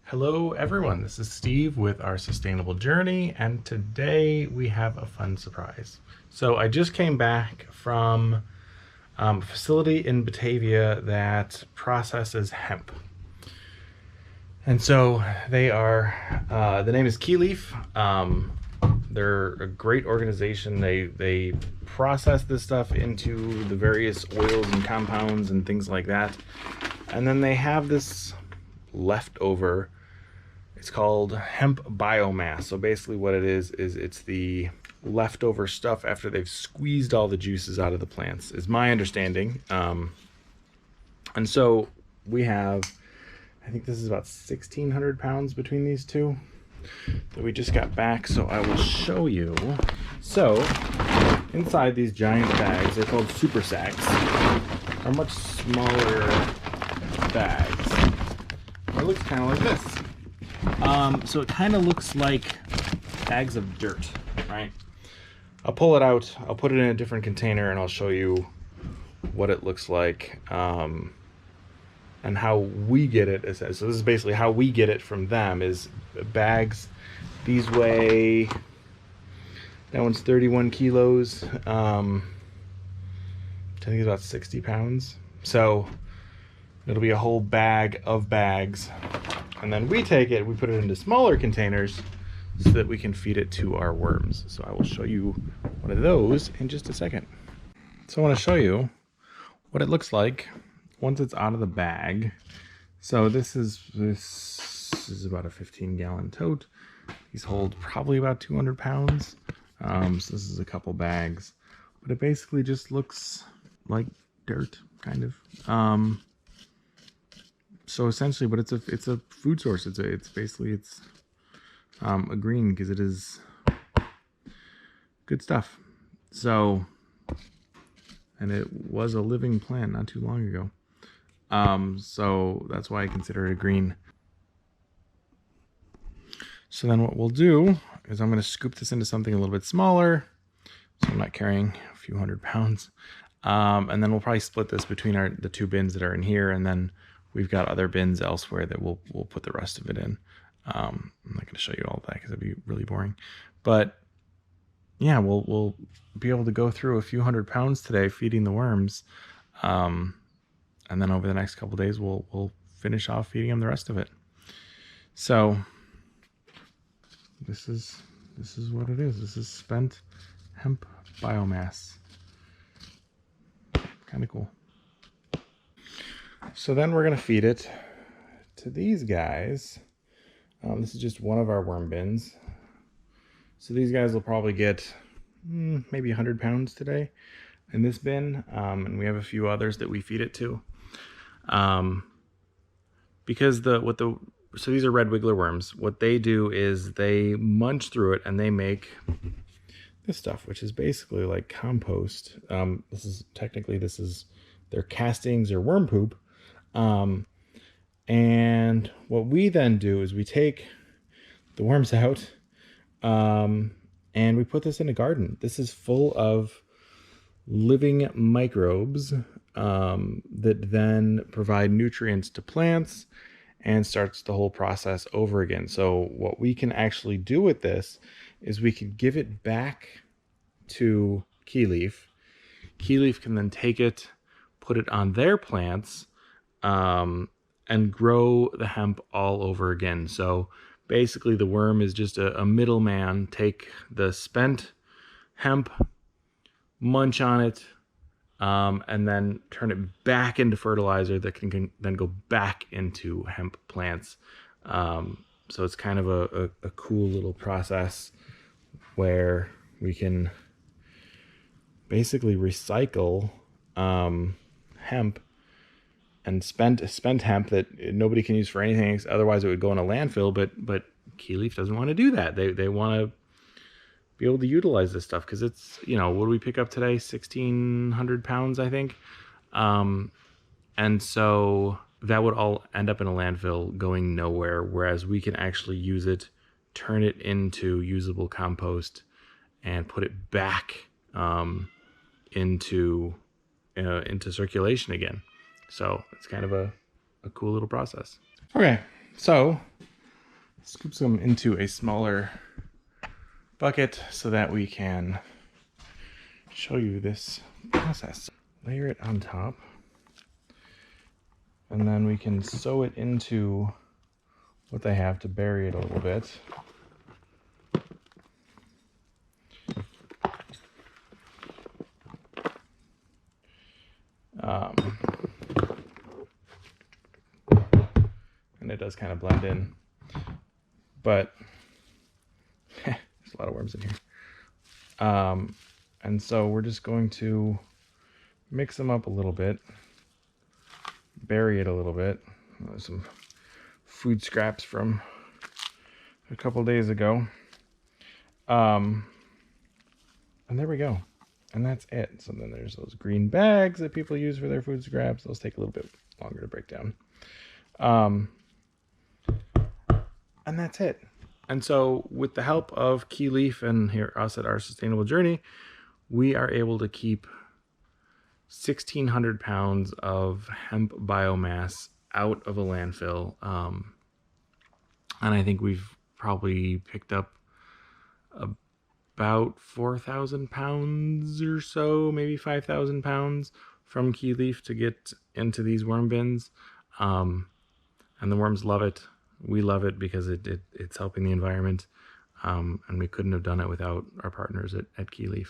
Hello everyone, this is Steve with our Sustainable Journey, and today we have a fun surprise. So I just came back from a facility in Batavia that processes hemp. And so they are, the name is KeyLeaf. They're a great organization. They process this stuff into the various oils and compounds and things like that. And then they have this leftover. It's called hemp biomass. So basically what it is it's the leftover stuff after they've squeezed all the juices out of the plants, is my understanding. And so we have, I think this is about 1,600 pounds between these two that we just got back. So I will show you. So inside these giant bags, they're called super sacks, are much smaller bags. It looks kind of like this. So it kind of looks like bags of dirt, right? I'll pull it out, I'll put it in a different container, and I'll show you what it looks like, and how we get it. So this is basically how we get it from them, is bags. These weigh, that one's 31 kilos. I think it's about 60 pounds. So it'll be a whole bag of bags. And then we take it, we put it into smaller containers so that we can feed it to our worms. So I will show you one of those in just a second. So I want to show you what it looks like once it's out of the bag. So this is about a 15-gallon tote. These hold probably about 200 pounds. So this is a couple bags, but it basically just looks like dirt, kind of. So essentially, but it's a food source. It's basically a green, because it is good stuff. So, and it was a living plant not too long ago. So that's why I consider it a green. So then what we'll do is I'm going to scoop this into something a little bit smaller, so I'm not carrying a few hundred pounds. And then we'll probably split this between the two bins that are in here, and then we've got other bins elsewhere that we'll put the rest of it in. I'm not going to show you all that because it'd be really boring. But yeah, we'll be able to go through a few hundred pounds today feeding the worms, and then over the next couple of days we'll finish off feeding them the rest of it. So this is what it is. This is spent hemp biomass. Kind of cool. So then we're going to feed it to these guys. This is just one of our worm bins. So these guys will probably get maybe 100 pounds today in this bin. And we have a few others that we feed it to. Because so these are red wiggler worms. What they do is they munch through it and they make this stuff, which is basically like compost. This is their castings or worm poop. And what we then do is we take the worms out, and we put this in a garden. This is full of living microbes, that then provide nutrients to plants and starts the whole process over again. So what we can actually do with this is we could give it back to KeyLeaf. KeyLeaf can then take it, put it on their plants, and grow the hemp all over again. So basically the worm is just a middleman. Take the spent hemp, munch on it, and then turn it back into fertilizer that can then go back into hemp plants. So it's kind of a cool little process where we can basically recycle hemp and spent hemp that nobody can use for anything. Otherwise it would go in a landfill, but KeyLeaf doesn't want to do that. They want to be able to utilize this stuff, because it's, what do we pick up today? 1,600 pounds, I think. And so that would all end up in a landfill going nowhere, whereas we can actually use it, turn it into usable compost, and put it back into circulation again. So it's kind of a cool little process. Okay, so scoop some into a smaller bucket so that we can show you this process. Layer it on top, and then we can sew it into what they have to bury it a little bit. And it does kind of blend in, but there's a lot of worms in here. And so we're just going to mix them up a little bit, bury it a little bit. Some food scraps from a couple days ago. And there we go. And that's it. So then there's those green bags that people use for their food scraps. Those take a little bit longer to break down. And that's it. And so with the help of KeyLeaf and here us at Our Sustainable Journey, we are able to keep 1,600 pounds of hemp biomass out of a landfill. And I think we've probably picked up about 4,000 pounds or so, maybe 5,000 pounds from KeyLeaf to get into these worm bins. And the worms love it. We love it because it's helping the environment. And we couldn't have done it without our partners at KeyLeaf.